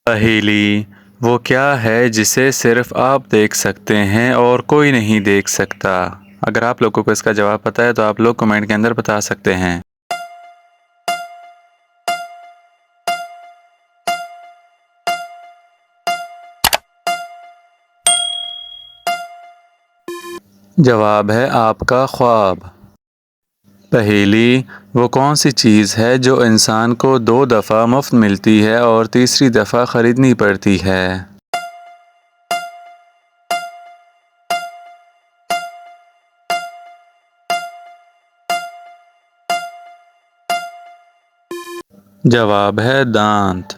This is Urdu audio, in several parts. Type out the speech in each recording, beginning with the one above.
پہیلی وہ کیا ہے جسے صرف آپ دیکھ سکتے ہیں اور کوئی نہیں دیکھ سکتا؟ اگر آپ لوگوں کو اس کا جواب پتہ ہے تو آپ لوگ کمنٹ کے اندر بتا سکتے ہیں۔ جواب ہے آپ کا خواب۔ پہیلی وہ کون سی چیز ہے جو انسان کو 2 دفعہ مفت ملتی ہے اور تیسری دفعہ خریدنی پڑتی ہے؟ جواب ہے دانت۔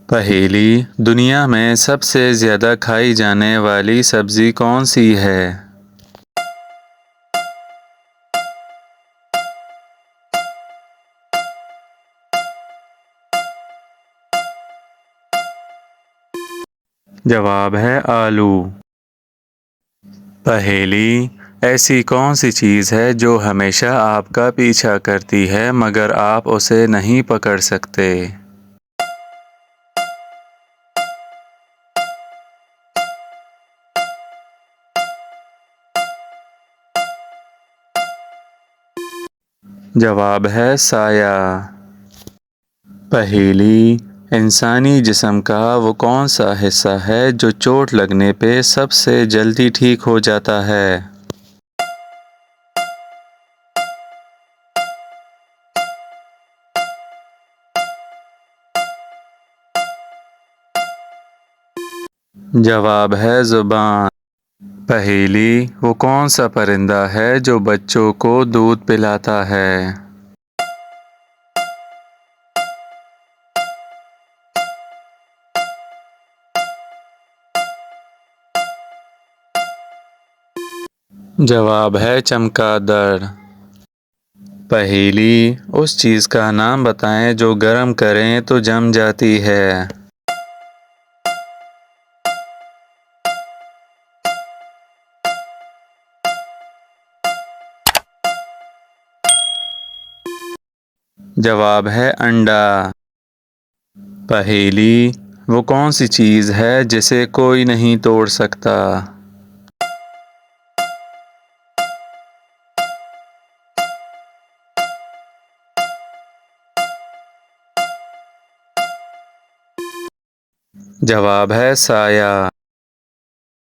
پہیلی دنیا میں سب سے زیادہ کھائی جانے والی سبزی کون سی ہے؟ جواب ہے آلو۔ پہیلی ایسی کون سی چیز ہے جو ہمیشہ آپ کا پیچھا کرتی ہے مگر آپ اسے نہیں پکڑ سکتے؟ جواب ہے سایہ۔ پہیلی انسانی جسم کا وہ کون سا حصہ ہے جو چوٹ لگنے پہ سب سے جلدی ٹھیک ہو جاتا ہے؟ جواب ہے زبان۔ پہیلی وہ کون سا پرندہ ہے جو بچوں کو دودھ پلاتا ہے؟ جواب ہے چمگادڑ۔ پہیلی اس چیز کا نام بتائیں جو گرم کریں تو جم جاتی ہے۔ جواب ہے انڈا۔ پہیلی وہ کون سی چیز ہے جسے کوئی نہیں توڑ سکتا؟ جواب ہے سایہ۔